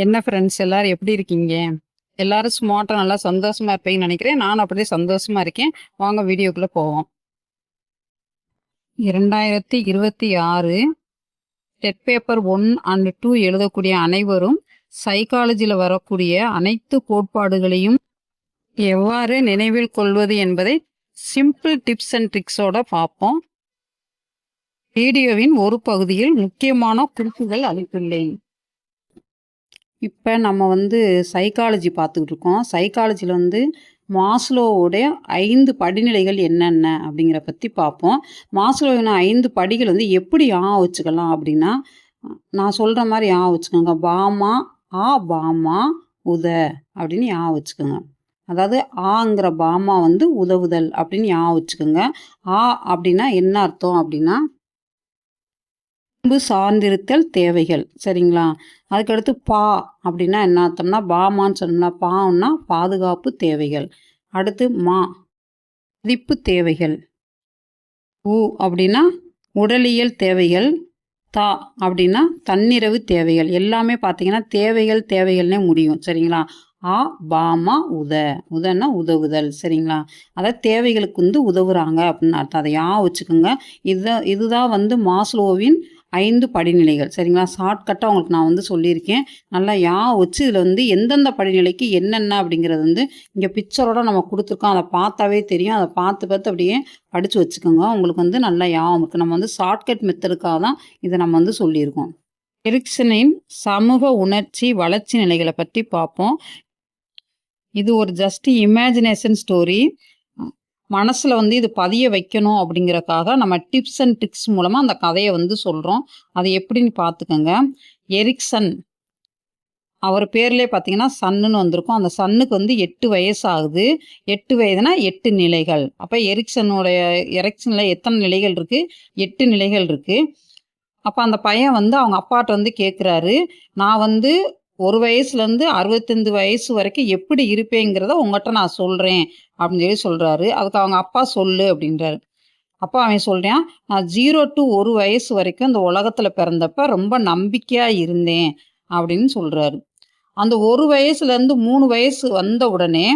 என்ன ஃப்ரெண்ட்ஸ் எல்லாரும் எப்படி இருக்கீங்க? எல்லாரும் ஸ்மார்ட்டா நல்லா சந்தோஷமா இருப்பீங்கன்னு நினைக்கிறேன். நானும் அப்படியே சந்தோஷமா இருக்கேன். வாங்க வீடியோக்குள்ள போவோம். 2026 டெட் பேப்பர் 1 அண்ட் 2 எழுதக்கூடிய அனைவரும் சைக்காலஜியில் வரக்கூடிய அனைத்து கோட்பாடுகளையும் எவ்வாறு நினைவில் கொள்வது என்பதை சிம்பிள் டிப்ஸ் அண்ட் ட்ரிக்ஸோட பார்ப்போம். வீடியோவின் ஒரு பகுதியில் முக்கியமான குறிப்புகள் அளித்துள்ளேன். இப்போ நம்ம சைக்காலஜி பார்த்துக்கிட்டு இருக்கோம். சைக்காலஜியில் மாஸ்லோவுடைய 5 படிநிலைகள் என்னென்ன அப்படிங்கிற பற்றி பார்ப்போம். மாஸ்லோவின் 5 படிகள் எப்படி வச்சுக்கலாம் அப்படின்னா, நான் சொல்கிற மாதிரி வச்சுக்கோங்க. பாமா ஆ பாமா உத அப்படின்னு வச்சுக்கோங்க. அதாவது ஆங்கிற பாமா உதவுதல் அப்படின்னு வச்சுக்கோங்க. ஆ அப்படின்னா என்ன அர்த்தம் அப்படின்னா அன்பு சார்ந்திருத்தல் தேவைகள், சரிங்களா? அதுக்கடுத்து பா அப்படின்னா என்ன அர்த்தம்னா, பாமான்னு சொன்னோம்னா பான்னா பாதுகாப்பு தேவைகள். அடுத்து மா மதிப்பு தேவைகள். உ அப்படின்னா உடலியல் தேவைகள். தா அப்படின்னா தன்னிறைவு தேவைகள். எல்லாமே பார்த்தீங்கன்னா தேவைகள்னே முடியும், சரிங்களா? ஆ பாமா உத உதன்னா உதவுதல், சரிங்களா? அதாவது தேவைகளுக்கு உதவுறாங்க அப்படின்னு அர்த்தம். அதை வச்சுக்கோங்க. இதுதான் மாஸ்லோவின் 5 படிநிலைகள், சரிங்களா? ஷார்ட்கட்டாக உங்களுக்கு நான் சொல்லியிருக்கேன். நல்லா வச்சு இதில் எந்தெந்த படிநிலைக்கு என்னென்ன அப்படிங்கிறது இங்கே பிக்சரோட நம்ம கொடுத்துருக்கோம். அதை பார்த்தாவே தெரியும். அதை பார்த்து அப்படியே படித்து வச்சுக்கோங்க. உங்களுக்கு நல்லா இருக்குது. நம்ம ஷார்ட்கட் மெத்தடுக்காக தான் இதை நம்ம சொல்லியிருக்கோம். எரிக்சனின் சமூக உணர்ச்சி வளர்ச்சி நிலைகளை பற்றி பார்ப்போம். இது ஒரு ஜஸ்ட் இமேஜினேஷன் ஸ்டோரி. மனசில் இது பதிய வைக்கணும் அப்படிங்கிறக்காக நம்ம டிப்ஸ் அண்ட் ட்ரிக்ஸ் மூலமாக அந்த கதையை சொல்கிறோம். அது எப்படின்னு பார்த்துக்கோங்க. எரிக்சன் அவர் பேர்லேயே பார்த்தீங்கன்னா சன்னுன்னு வந்திருக்கும். அந்த சன்னுக்கு 8 வயசு ஆகுது. 8 வயதுனா 8 நிலைகள். அப்போ எரிக்சனில் எத்தனை நிலைகள் இருக்குது? 8 நிலைகள் இருக்குது. அப்போ அந்த பையன் அவங்க அப்பாட்ட கேட்குறாரு, நான் 1 வயசுலேருந்து 65 வயசு வரைக்கும் எப்படி இருப்பேங்கிறத உங்கள்கிட்ட நான் சொல்கிறேன் அப்படின்னு சொல்கிறாரு. அதுக்கு அவங்க அப்பா சொல்லு அப்படின்றாரு. அப்போ அவன் சொல்கிறான், நான் 0 to 1 வயசு வரைக்கும் இந்த உலகத்தில் பிறந்தப்ப ரொம்ப நம்பிக்கையாக இருந்தேன் அப்படின்னு சொல்கிறாரு. அந்த 1 வயசுலேருந்து 3 வயசு வந்த உடனே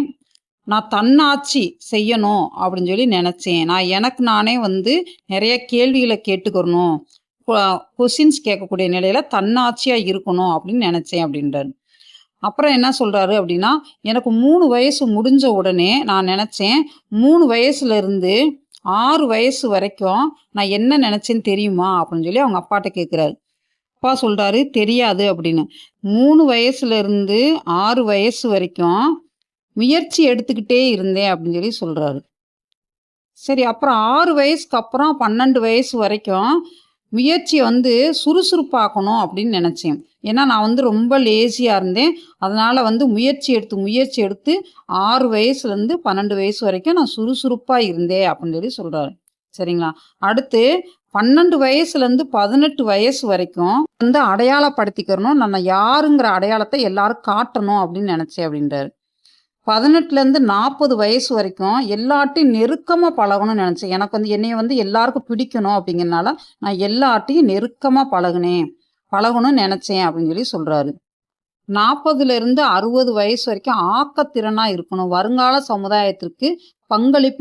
நான் தன்னாட்சி செய்யணும் அப்படின்னு நினச்சேன். நான் எனக்கு நானே நிறைய கேள்விகளை கேட்டுக்கிறணும், கொஸ்டின்ஸ் கேட்கக்கூடிய நிலையில் தன்னாட்சியாக இருக்கணும் அப்படின்னு நினச்சேன் அப்படின்றாரு. அப்புறம் என்ன சொல்கிறாரு அப்படின்னா, எனக்கு 3 வயசு முடிஞ்ச உடனே நான் நினச்சேன், 3 வயசுலேருந்து 6 வயசு வரைக்கும் நான் என்ன நினச்சேன்னு தெரியுமா அப்படின்னு அவங்க அப்பாட்ட கேட்குறாரு. அப்பா சொல்கிறாரு தெரியாது அப்படின்னு. 3 வயசுலேருந்து 6 வயசு வரைக்கும் முயற்சி எடுத்துக்கிட்டே இருந்தேன் அப்படின்னு சொல்கிறாரு. சரி, அப்புறம் 6 வயசுக்கு அப்புறம் 12 வயசு வரைக்கும் முயற்சியை சுறுசுறுப்பாக்கணும் அப்படின்னு நினச்சேன். ஏன்னா நான் ரொம்ப லேசியாக இருந்தேன். அதனால் முயற்சி எடுத்து 6 வயசுலேருந்து 12 வயசு வரைக்கும் நான் சுறுசுறுப்பாக இருந்தேன் அப்படின்னு சொல்கிறாரு, சரிங்களா? அடுத்து 12 வயசுலேருந்து 18 வயசு வரைக்கும் அடையாளப்படுத்திக்கிறணும், நான் யாருங்கிற அடையாளத்தை எல்லாரும் காட்டணும் அப்படின்னு நினச்சேன் அப்படின்றாரு. 18லேருந்து 40 வயசு வரைக்கும் எல்லார்ட்டையும் நெருக்கமாக பழகணும்னு நினச்சேன். எனக்கு என்னைய எல்லாருக்கும் பிடிக்கணும் அப்படிங்கிறனால நான் எல்லார்ட்டையும் நெருக்கமாக பழகணும்னு நினச்சேன் அப்படின்னு சொல்கிறாரு. 40லேருந்து 60 வயசு வரைக்கும் ஆக்கத்திறனாக இருக்கணும், வருங்கால சமுதாயத்திற்கு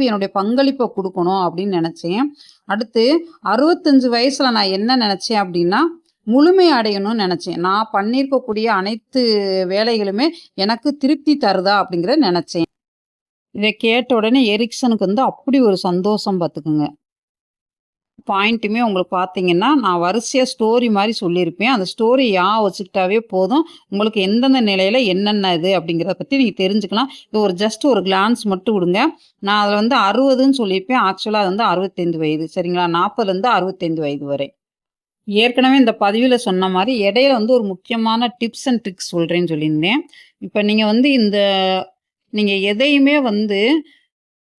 என்னுடைய பங்களிப்பை கொடுக்கணும் அப்படின்னு நினச்சேன். அடுத்து 65 வயசில் நான் என்ன நினச்சேன் அப்படின்னா, முழுமை அடையணும்னு நினச்சேன். நான் பண்ணியிருக்கக்கூடிய அனைத்து வேலைகளுமே எனக்கு திருப்தி தருதா அப்படிங்கிறத நினச்சேன். இதை கேட்ட உடனே எரிக்சனுக்கு அப்படி ஒரு சந்தோஷம் பார்த்துக்குங்க. பாயிண்ட்டுமே உங்களுக்கு பார்த்தீங்கன்னா நான் வரிசையாக ஸ்டோரி மாதிரி சொல்லியிருப்பேன். அந்த ஸ்டோரி வச்சுக்கிட்டாவே போதும், உங்களுக்கு எந்தெந்த நிலையில் என்னென்ன இது அப்படிங்கிறத பற்றி நீங்கள் தெரிஞ்சுக்கலாம். இது ஜஸ்ட் ஒரு கிளான்ஸ் மட்டும் விடுங்க. நான் அதில் 60ன்னு சொல்லியிருப்பேன். ஆக்சுவலாக அது 65 வயது, சரிங்களா? 40லேருந்து 65 வயது வரை. ஏற்கனவே இந்த பதிவில் சொன்ன மாதிரி இடையில ஒரு முக்கியமான டிப்ஸ் அண்ட் ட்ரிக்ஸ் சொல்கிறேன்னு சொல்லியிருந்தேன். இப்போ நீங்கள் எதையுமே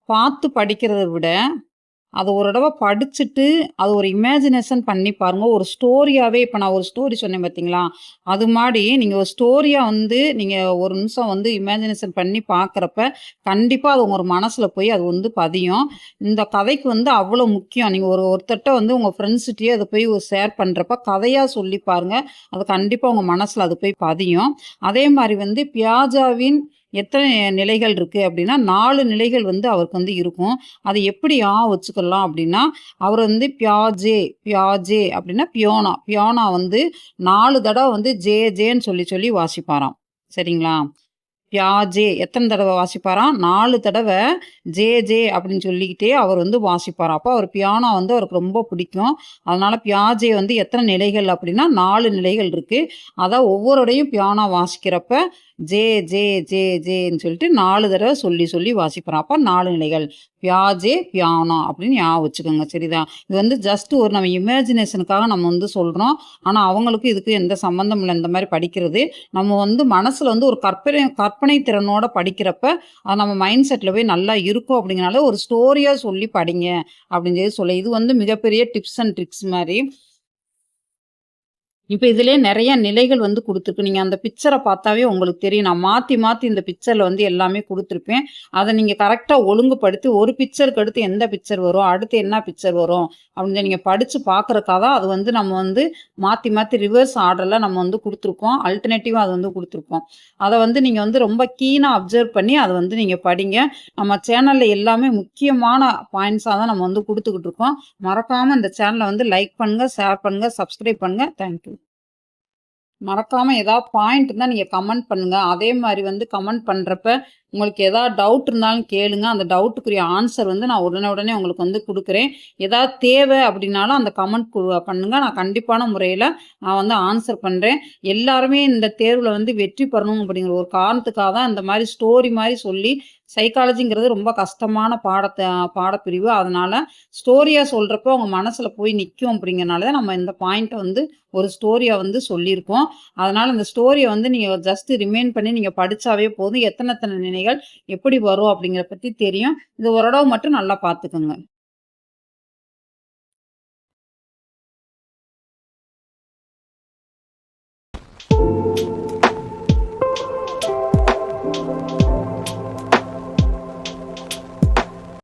பார்த்து படிக்கிறத விட அத ஒரு தடவ படிச்சுட்டு, அது ஒரு இமேஜினேஷன் பண்ணி பாருங்க. ஒரு ஸ்டோரியாவே இப்ப நான் ஒரு ஸ்டோரி சொன்னேன் பார்த்தீங்களா? அது மாரி நீங்க ஒரு ஸ்டோரியா வந்து நீங்க ஒரு நிமிஷம் வந்து இமேஜினேஷன் பண்ணி பார்க்குறப்ப, கண்டிப்பா அது உங்க மனசுல போய் அது வந்து பதியும். இந்த கதைக்கு வந்து அவ்வளோ முக்கியம். நீங்க ஒருத்தர்ட்ட வந்து உங்க ஃப்ரெண்ட்ஸ்ட்டயே அத போய் ஷேர் பண்றப்ப, கதையா சொல்லி பாருங்க. அது கண்டிப்பா உங்க மனசுல அது போய் பதியும். அதே மாரி வந்து பியாஜாவின் எத்தனை நிலைகள் இருக்கு அப்டின்னா, 4 நிலைகள் வந்து அவருக்கு வந்து இருக்கும். அது எப்படி வச்சுக்கலாம் அப்டின்னா, அவர் வந்து பியாஜே, பியாஜே அப்டின்னா பியோனா. பியோனா வந்து 4 தடவ வந்து ஜே ஜேன்னு சொல்லி சொல்லி வாசிப்பாராம். சரிங்களா? பியாஜே எத்தன தடவ வாசிப்பாராம்? 4 தடவ ஜே ஜே அப்படின்னு சொல்லிக்கிட்டே அவர் வந்து வாசிப்பாராம். அப்போ அவர் பியானோ வந்து அவருக்கு ரொம்ப பிடிக்கும். அதனால பியாஜே வந்து எத்தன நிலைகள் அப்படின்னா 4 நிலைகள் இருக்கு. அதான் ஒவ்வொருடையும் பியானோ வாசிக்கிறப்ப ஜே ஜே ஜே ஜேன்னு சொல்லிட்டு 4 தடவ சொல்லி சொல்லி வாசிப்பாராம். அப்ப 4 நிலைகள். பியாஜே, பியானோ அப்படின்னு ஞாபகம் வச்சுக்கோங்க. சரிதா? இது வந்து ஜஸ்ட் ஒரு நம்ம இமேஜினேஷனுக்காக நம்ம வந்து சொல்றோம். ஆனா அவங்களுக்கும் இதுக்கும் எந்த சம்மந்தமும் இல்ல. இந்த மாரி படிக்கிறது. நம்ம வந்து மனசுல வந்து ஒரு கற்பனை கற்பனை திறனோட படிக்கிறப்ப, அது நம்ம மைண்ட் செட்ல போய் நல்லா இருக்கும் அப்படிங்கிறனால, ஒரு ஸ்டோரியா சொல்லி படிங்க அப்படின்னு சொல்லி இது வந்து மிகப்பெரிய டிப்ஸ் அண்ட் ட்ரிக்ஸ் மாரி. இப்ப இதிலயே நெறைய நிலைகள் வந்து குடுத்துருக்கு. நீங்க அந்த பிக்சர பார்த்தாவே உங்களுக்கு தெரியும். நான் மாத்தி, மாத்தி இந்த பிக்சர்ல வந்து எல்லாமே குடுத்துருப்பேன். அத நீங்க கரெக்ட்டா ஒழுங்குபடுத்தி ஒரு பிக்சருக்கு அடுத்து எந்த பிக்சர் வரும், அடுத்து என்ன பிக்சர் வரும் அப்படின்னு நீங்க படிச்சு பார்க்கறக்காக தான் அது வந்து நம்ம வந்து மாத்தி, மாத்தி ரிவர்ஸ் ஆர்டர்ல நம்ம வந்து குடுத்துருக்கோம். அல்டர்னேட்டிவா அது வந்து குடுத்துருக்கோம். அத வந்து நீங்க வந்து ரொம்ப கீனா அப்சர்வ் பண்ணி அத வந்து நீங்க படிங்க. நம்ம சேனல்ல எல்லாமே முக்கியமான பாயிண்ட்ஸா தான் நம்ம வந்து குடுத்துக்கிட்டு இருக்கோம். மறக்காம இந்த சேனல வந்து லைக் பண்ணுங்க, ஷேர் பண்ணுங்க, சப்ஸ்கிரைப் பண்ணுங்க. Thank you. மறக்காம ஏதாவது பாயிண்ட் இருந்தா நீங்க கமெண்ட் பண்ணுங்க. அதே மாரி வந்து கமெண்ட் பண்றப்ப, உங்களுக்கு ஏதாவது டவுட் இருந்தாலும் கேளுங்க. அந்த டவுட்டுக்குரிய ஆன்சர் வந்து நான் உடனே உடனே உங்களுக்கு வந்து குடுக்குறேன். ஏதாவது தேவை அப்படின்னாலும் அந்த கமெண்ட் பண்ணுங்க. நான் கண்டிப்பான முறையில நான் வந்து ஆன்சர் பண்றேன். எல்லாருமே இந்த தேர்வுல வந்து வெற்றி பெறணும் அப்படிங்கிற ஒரு காரணத்துக்காக தான் இந்த மாரி ஸ்டோரி மாரி சொல்லி சைக்காலஜிங்கிறது ரொம்ப கஷ்டமான பாடப்பிரிவு. அதனால ஸ்டோரியா சொல்றப்போ உங்க மனசுல போய் நிக்கும் அப்படிங்கிறனால தான் நம்ம இந்த பாயிண்ட்ட வந்து ஒரு ஸ்டோரியா வந்து சொல்லியிருக்கோம். அதனால அந்த ஸ்டோரிய வந்து நீங்க ஜஸ்ட் ரிமைண்ட் பண்ணி நீங்க படிச்சாவே போதும். எத்தன எத்தன நினைகள் எப்படி வரும் அப்படிங்கிறத பத்தி தெரியும். இது ஒரு தடவ மட்டும் நல்லா பார்த்துக்கங்க.